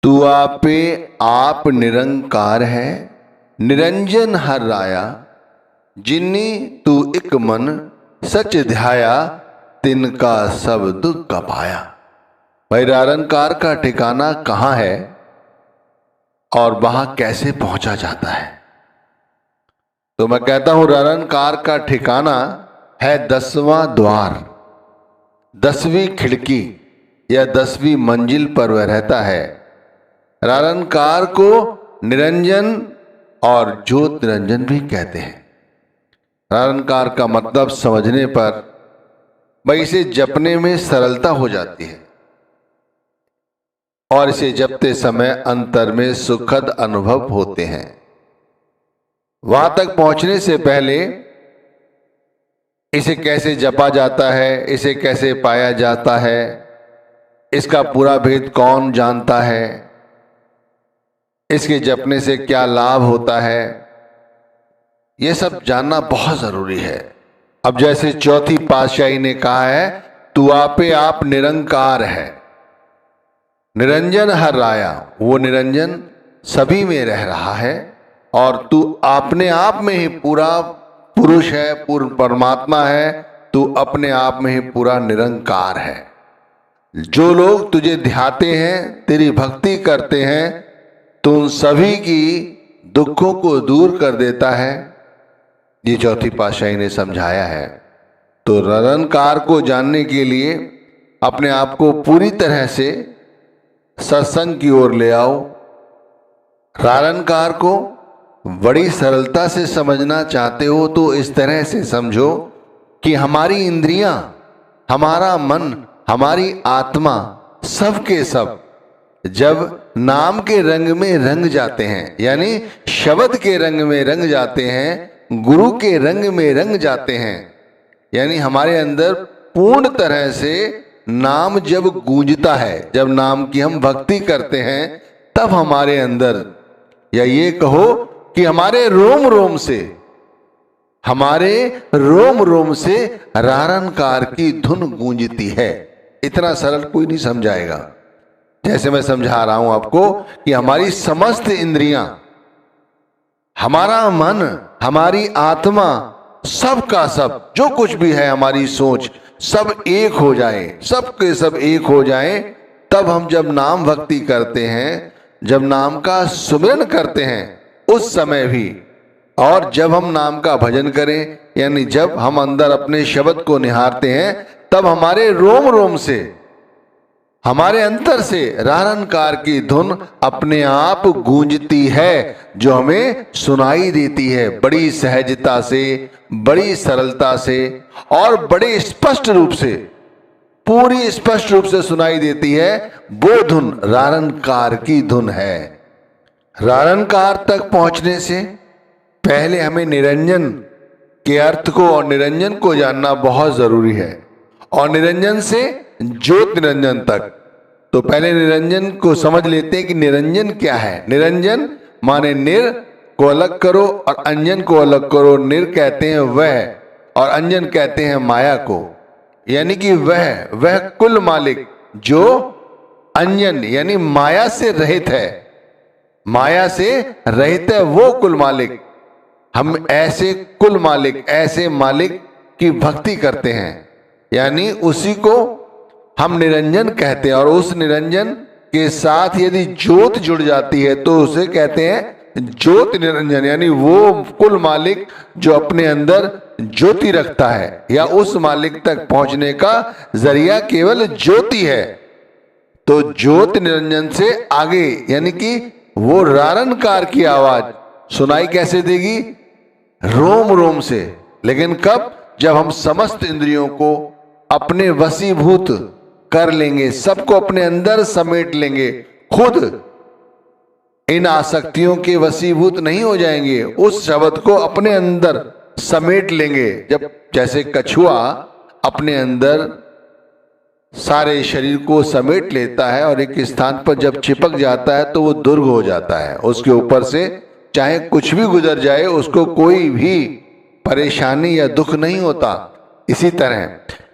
तू आपे आप निरंकार है, निरंजन हर राया। जिन्नी तू एक मन सच ध्याया, तिनका सब दुख कपाया। भाई निरंकार का ठिकाना कहाँ है और वहां कैसे पहुंचा जाता है? तो मैं कहता हूं निरंकार का ठिकाना है 10वां द्वार, 10वीं खिड़की या 10वीं मंजिल पर वह रहता है। निरंकार को निरंजन और ज्योत निरंजन भी कहते हैं। निरंकार का मतलब समझने पर भाई इसे जपने में सरलता हो जाती है और इसे जपते समय अंतर में सुखद अनुभव होते हैं। वहां तक पहुंचने से पहले इसे कैसे जपा जाता है, इसे कैसे पाया जाता है, इसका पूरा भेद कौन जानता है, इसके जपने से क्या लाभ होता है, यह सब जानना बहुत जरूरी है। अब जैसे चौथी पातशाही ने कहा है, तू आपे आप निरंकार है, निरंजन हर राया। वो निरंजन सभी में रह रहा है और तू अपने आप में ही पूरा पुरुष है, पूर्ण परमात्मा है। तू अपने आप में ही पूरा निरंकार है। जो लोग तुझे ध्याते हैं, तेरी भक्ति करते हैं, तो उन सभी की दुखों को दूर कर देता है। ये चौथी पातशाही ने समझाया है। तो निरंकार को जानने के लिए अपने आप को पूरी तरह से सत्संग की ओर ले आओ। निरंकार को बड़ी सरलता से समझना चाहते हो तो इस तरह से समझो कि हमारी इंद्रियां, हमारा मन, हमारी आत्मा, सब के सब जब नाम के रंग में रंग जाते हैं, यानी शब्द के रंग में रंग जाते हैं, गुरु के रंग में रंग जाते हैं, यानी हमारे अंदर पूर्ण तरह से नाम जब गूंजता है, जब नाम की हम भक्ति करते हैं, तब हमारे अंदर, या ये कहो कि हमारे रोम रोम से, हमारे रोम रोम से निरंकार की धुन गूंजती है। इतना सरल कोई नहीं समझाएगा। जैसे मैं समझा रहा हूं आपको कि हमारी समस्त इंद्रियां, हमारा मन, हमारी आत्मा, सब का सब जो कुछ भी है, हमारी सोच, सब एक हो जाए, सब के सब एक हो जाए, तब हम जब नाम भक्ति करते हैं, जब नाम का सुमिरन करते हैं, उस समय भी, और जब हम नाम का भजन करें, यानी जब हम अंदर अपने शब्द को निहारते हैं, तब हमारे रोम रोम से, हमारे अंतर से निरंकार की धुन अपने आप गूंजती है, जो हमें सुनाई देती है बड़ी सहजता से, बड़ी सरलता से और बड़े स्पष्ट रूप से, पूरी स्पष्ट रूप से सुनाई देती है। वो धुन निरंकार की धुन है। निरंकार तक पहुंचने से पहले हमें निरंजन के अर्थ को और निरंजन को जानना बहुत जरूरी है, और निरंजन से ज्योत निरंजन तक। तो पहले निरंजन को समझ लेते हैं कि निरंजन क्या है। निरंजन माने निर को अलग करो और अंजन को अलग करो। निर कहते हैं वह, और अंजन कहते हैं माया को, यानी कि वह कुल मालिक जो अंजन यानी माया से रहित है, माया से रहित है वो कुल मालिक। हम ऐसे कुल मालिक, ऐसे मालिक की भक्ति करते हैं, यानी उसी को हम निरंजन कहते हैं। और उस निरंजन के साथ यदि ज्योत जुड़ जाती है तो उसे कहते हैं ज्योत निरंजन, यानी वो कुल मालिक जो अपने अंदर ज्योति रखता है, या उस मालिक तक पहुंचने का जरिया केवल ज्योति है। तो ज्योत निरंजन से आगे, यानी कि वो निरंकार की आवाज सुनाई कैसे देगी? रोम रोम से। लेकिन कब? जब हम समस्त इंद्रियों को अपने वशीभूत कर लेंगे, सबको अपने अंदर समेट लेंगे, खुद इन आसक्तियों के वशीभूत नहीं हो जाएंगे, उस शब्द को अपने अंदर समेट लेंगे। जब जैसे कछुआ अपने अंदर सारे शरीर को समेट लेता है और एक स्थान पर जब चिपक जाता है तो वो दुर्ग हो जाता है, उसके ऊपर से चाहे कुछ भी गुजर जाए उसको कोई भी परेशानी या दुख नहीं होता। इसी तरह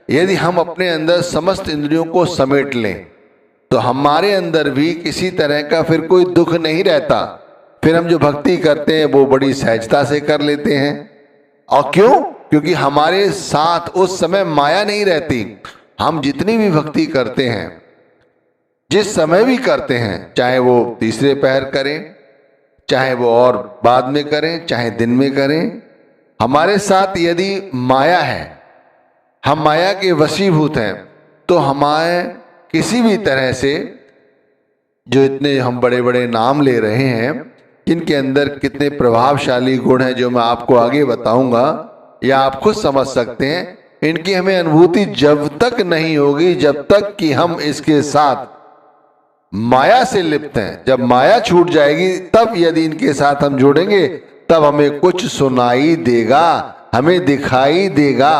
यदि हम अपने अंदर समस्त इंद्रियों को समेट लें तो हमारे अंदर भी किसी तरह का फिर कोई दुख नहीं रहता। फिर हम जो भक्ति करते हैं वो बड़ी सहजता से कर लेते हैं। और क्यों? क्योंकि हमारे साथ उस समय माया नहीं रहती। हम जितनी भी भक्ति करते हैं, जिस समय भी करते हैं, चाहे वो तीसरे पहर करें, चाहे वो और बाद में करें, चाहे दिन में करें, हमारे साथ यदि माया है, हम माया के वशीभूत हैं, तो हमारे किसी भी तरह से जो इतने हम बड़े बड़े नाम ले रहे हैं, इनके अंदर कितने प्रभावशाली गुण हैं जो मैं आपको आगे बताऊंगा या आप खुद समझ सकते हैं, इनकी हमें अनुभूति जब तक नहीं होगी जब तक कि हम इसके साथ माया से लिप्त हैं। जब माया छूट जाएगी तब यदि इनके साथ हम जुड़ेंगे तब हमें कुछ सुनाई देगा, हमें दिखाई देगा।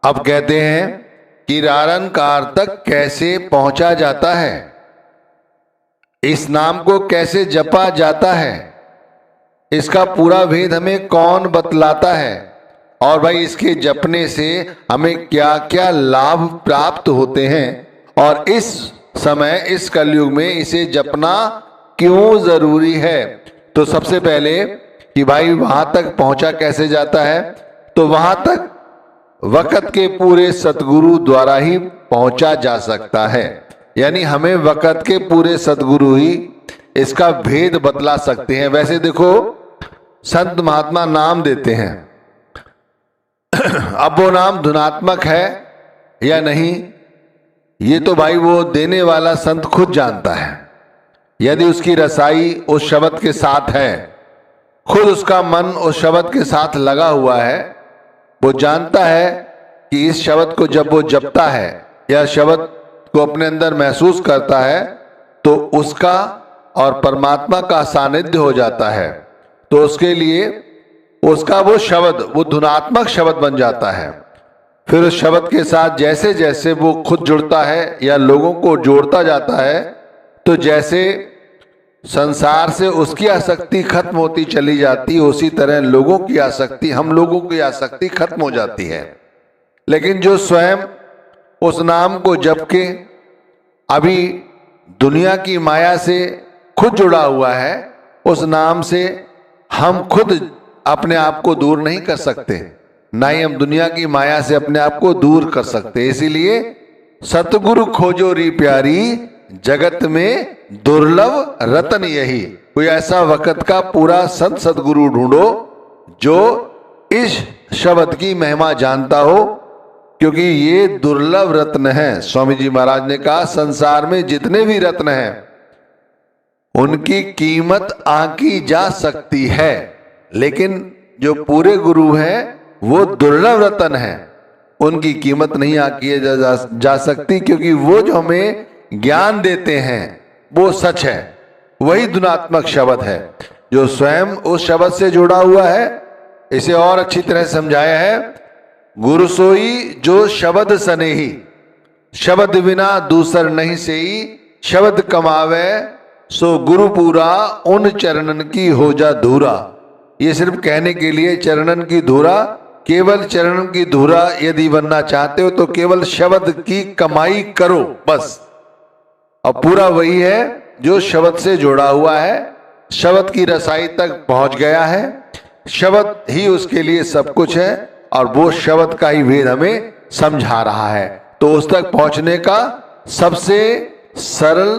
अब कहते हैं कि निराकार तक कैसे पहुंचा जाता है, इस नाम को कैसे जपा जाता है, इसका पूरा भेद हमें कौन बतलाता है, और भाई इसके जपने से हमें क्या क्या लाभ प्राप्त होते हैं, और इस समय इस कलयुग में इसे जपना क्यों जरूरी है। तो सबसे पहले कि भाई वहां तक पहुंचा कैसे जाता है, तो वहां तक वक़्त के पूरे सतगुरु द्वारा ही पहुंचा जा सकता है। यानी हमें वक़्त के पूरे सतगुरु ही इसका भेद बतला सकते हैं। वैसे देखो, संत महात्मा नाम देते हैं, अब वो नाम धुनात्मक है या नहीं, ये तो भाई वो देने वाला संत खुद जानता है। यदि उसकी रसाई उस शब्द के साथ है, खुद उसका मन उस शब्द के साथ लगा हुआ है, वो जानता है कि इस शब्द को जब वो जपता है या शब्द को अपने अंदर महसूस करता है तो उसका और परमात्मा का सानिध्य हो जाता है। तो उसके लिए उसका वो शब्द वो धुनात्मक शब्द बन जाता है। फिर उस शब्द के साथ जैसे जैसे वो खुद जुड़ता है या लोगों को जोड़ता जाता है, तो जैसे संसार से उसकी आसक्ति खत्म होती चली जाती है, उसी तरह लोगों की आसक्ति, हम लोगों की आसक्ति खत्म हो जाती है। लेकिन जो स्वयं उस नाम को जप के अभी दुनिया की माया से खुद जुड़ा हुआ है, उस नाम से हम खुद अपने आप को दूर नहीं कर सकते, ना ही हम दुनिया की माया से अपने आप को दूर कर सकते। इसीलिए सतगुरु खोजो री प्यारी, जगत में दुर्लभ रतन यही। कोई ऐसा वक़्त का पूरा संत सतगुरु ढूंढो जो इस शब्द की महिमा जानता हो, क्योंकि ये दुर्लभ रत्न है। स्वामी जी महाराज ने कहा, संसार में जितने भी रत्न हैं उनकी कीमत आंकी जा सकती है, लेकिन जो पूरे गुरु हैं वो दुर्लभ रत्न है, उनकी कीमत नहीं आंकी जा सकती, क्योंकि वो जो हमें ज्ञान देते हैं वो सच है, वही धुनात्मक शब्द है जो स्वयं उस शब्द से जुड़ा हुआ है। इसे और अच्छी तरह समझाया है, गुरु सोई जो शब्द सनेही, शब्द बिना दूसर नहीं सेई, शब्द कमावे सो गुरु पूरा, उन चरणन की हो जा धूरा। ये सिर्फ कहने के लिए चरणन की धूरा, केवल चरणन की धूरा यदि बनना चाहते हो तो केवल शब्द की कमाई करो बस। अब पूरा वही है जो शब्द से जुड़ा हुआ है, शब्द की रसाई तक पहुंच गया है, शब्द ही उसके लिए सब कुछ है, और वो शब्द का ही भेद हमें समझा रहा है। तो उस तक पहुंचने का सबसे सरल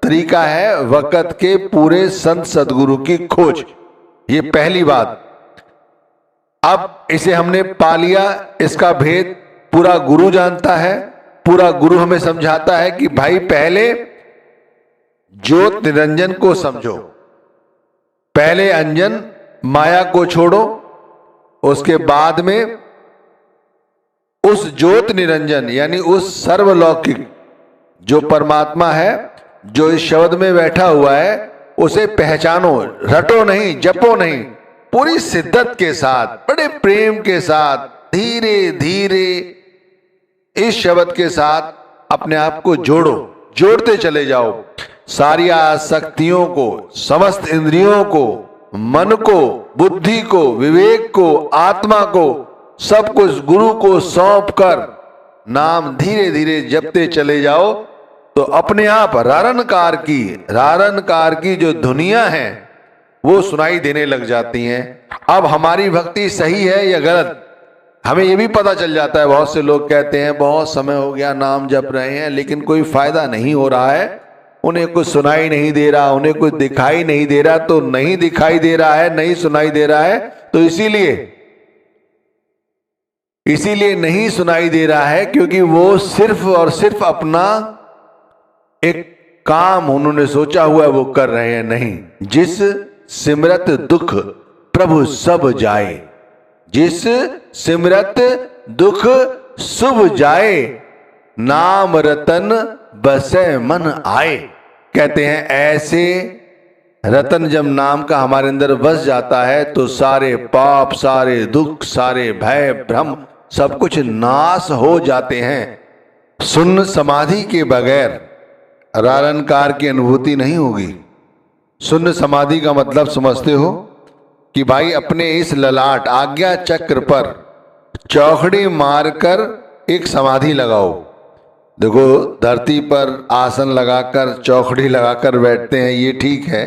तरीका है वक़्त के पूरे संत सदगुरु की खोज। ये पहली बात। अब इसे हमने पा लिया, इसका भेद पूरा गुरु जानता है। पूरा गुरु हमें समझाता है कि भाई पहले ज्योत निरंजन को समझो, पहले अंजन माया को छोड़ो, उसके बाद में उस ज्योत निरंजन यानी उस सर्वलौकिक जो परमात्मा है, जो इस शब्द में बैठा हुआ है, उसे पहचानो, रटो नहीं, जपो नहीं, पूरी शिद्दत के साथ, बड़े प्रेम के साथ, धीरे धीरे इस शब्द के साथ अपने आप को जोड़ो, जोड़ते चले जाओ। सारी आसक्तियों को, समस्त इंद्रियों को, मन को, बुद्धि को, विवेक को, आत्मा को, सब कुछ गुरु को सौंप कर नाम धीरे धीरे जपते चले जाओ। तो अपने आप रारनकार की जो धुनिया है वो सुनाई देने लग जाती हैं। अब हमारी भक्ति सही है या गलत हमें ये भी पता चल जाता है। बहुत से लोग कहते हैं बहुत समय हो गया नाम जप रहे हैं लेकिन कोई फायदा नहीं हो रहा है, उन्हें कुछ सुनाई नहीं दे रहा, उन्हें कुछ दिखाई नहीं दे रहा। तो नहीं दिखाई दे रहा है, नहीं सुनाई दे रहा है, तो इसीलिए नहीं सुनाई दे रहा है क्योंकि वो सिर्फ और सिर्फ अपना एक काम उन्होंने सोचा हुआ है वो कर रहे हैं। नहीं, जिस सिमरत दुख प्रभु सब जाए, जिस सिमरत दुख शुभ जाए, नाम रतन बसे मन आए। कहते हैं ऐसे रतन जब नाम का हमारे अंदर बस जाता है तो सारे पाप, सारे दुख, सारे भय भ्रम सब कुछ नाश हो जाते हैं। शून्य समाधि के बगैर रारनकार की अनुभूति नहीं होगी। शून्य समाधि का मतलब समझते हो कि भाई अपने इस ललाट आज्ञा चक्र पर चौखड़ी मारकर एक समाधि लगाओ। देखो धरती पर आसन लगाकर चौखड़ी लगाकर बैठते हैं ये ठीक है,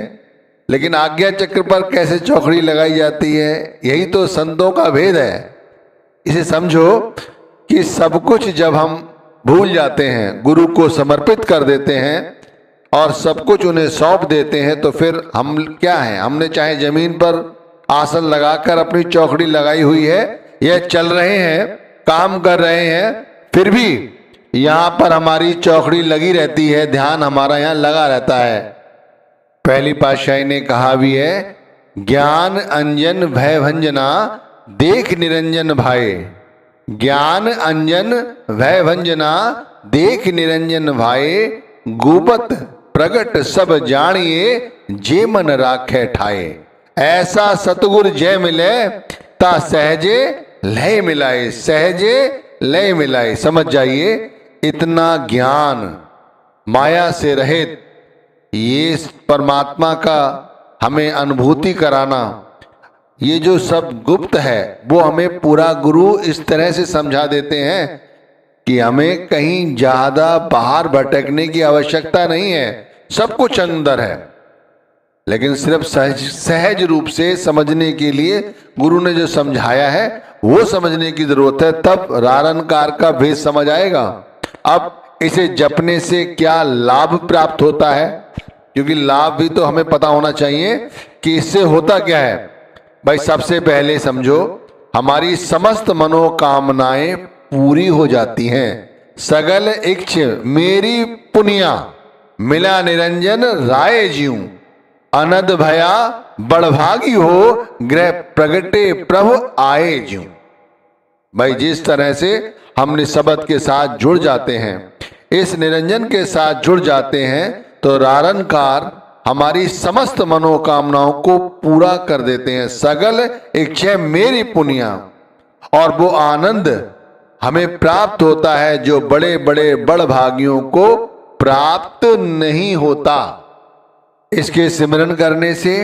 लेकिन आज्ञा चक्र पर कैसे चौखड़ी लगाई जाती है, यही तो संतों का भेद है। इसे समझो कि सब कुछ जब हम भूल जाते हैं, गुरु को समर्पित कर देते हैं और सब कुछ उन्हें सौंप देते हैं तो फिर हम क्या हैं? हमने चाहे जमीन पर आसन लगाकर अपनी चौखड़ी लगाई हुई है या चल रहे हैं, काम कर रहे हैं, फिर भी यहाँ पर हमारी चौखड़ी लगी रहती है, ध्यान हमारा यहाँ लगा रहता है। पहली पातशाही ने कहा भी है, ज्ञान अंजन भय भंजना देख निरंजन भाए। ज्ञान अंजन भय भंजना देख निरंजन भाए, गुपत प्रगट सब जानिए जे मन राखे ठाए। ऐसा सतगुर जय मिले ता सहजे लय मिलाए, सहजे लय मिलाए। समझ जाइए, इतना ज्ञान माया से रहित ये परमात्मा का हमें अनुभूति कराना, ये जो सब गुप्त है वो हमें पूरा गुरु इस तरह से समझा देते हैं कि हमें कहीं ज्यादा बाहर भटकने की आवश्यकता नहीं है, सब कुछ अंदर है। लेकिन सिर्फ सहज रूप से समझने के लिए गुरु ने जो समझाया है वो समझने की जरूरत है, तब रारनकार का भेद समझ आएगा। अब इसे जपने से क्या लाभ प्राप्त होता है, क्योंकि लाभ भी तो हमें पता होना चाहिए कि इससे होता क्या है। भाई सबसे पहले समझो, हमारी समस्त मनोकामनाएं पूरी हो जाती हैं। सगल इच्छ मेरी पुनिया, मिला निरंजन राय जीऊं। अनद भया बड़भागी हो, ग्रह प्रगटे प्रभु आए जीऊं। भाई जिस तरह से हमने शब्द के साथ जुड़ जाते हैं, इस निरंजन के साथ जुड़ जाते हैं, तो रारनकार हमारी समस्त मनोकामनाओं को पूरा कर देते हैं। सगल इच्छा मेरी पुनिया, और वो आनंद हमें प्राप्त होता है जो बड़े बड़े बड़भागियों को प्राप्त नहीं होता। इसके सिमरन करने से,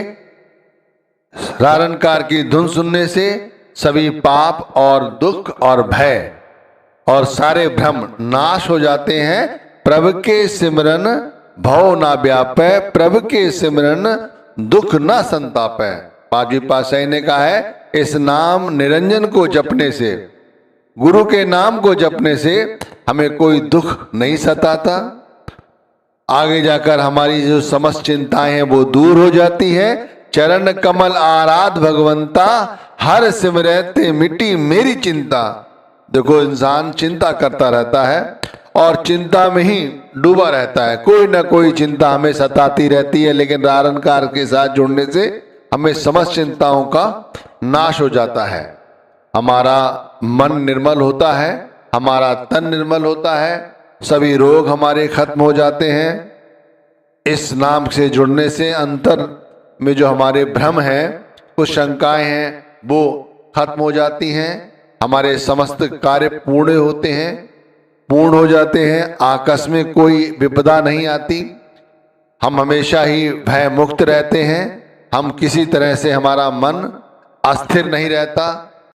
रारनकार की धुन सुनने से सभी पाप और दुख और भय और सारे भ्रम नाश हो जाते हैं। प्रभु के सिमरन भव ना व्यापै, प्रभु के सिमरन दुख ना संतापै। पांचवी पातशाही ने कहा है, इस नाम निरंजन को जपने से, गुरु के नाम को जपने से हमें कोई दुख नहीं सताता। आगे जाकर हमारी जो समस्त चिंताएं हैं वो दूर हो जाती है। चरण कमल आराध भगवंता, हर सिमरते मिट्टी मेरी चिंता। देखो इंसान चिंता करता रहता है और चिंता में ही डूबा रहता है, कोई ना कोई चिंता हमें सताती रहती है। लेकिन रारनकार के साथ जुड़ने से हमें समस्त चिंताओं का नाश हो जाता है। हमारा मन निर्मल होता है, हमारा तन निर्मल होता है, सभी रोग हमारे खत्म हो जाते हैं। इस नाम से जुड़ने से अंतर में जो हमारे भ्रम हैं, कुछ शंकाएं हैं, वो खत्म हो जाती हैं। हमारे समस्त कार्य पूर्ण होते हैं, पूर्ण हो जाते हैं। आकस्मिक कोई विपदा नहीं आती। हम हमेशा ही भय मुक्त रहते हैं। हम किसी तरह से, हमारा मन अस्थिर नहीं रहता।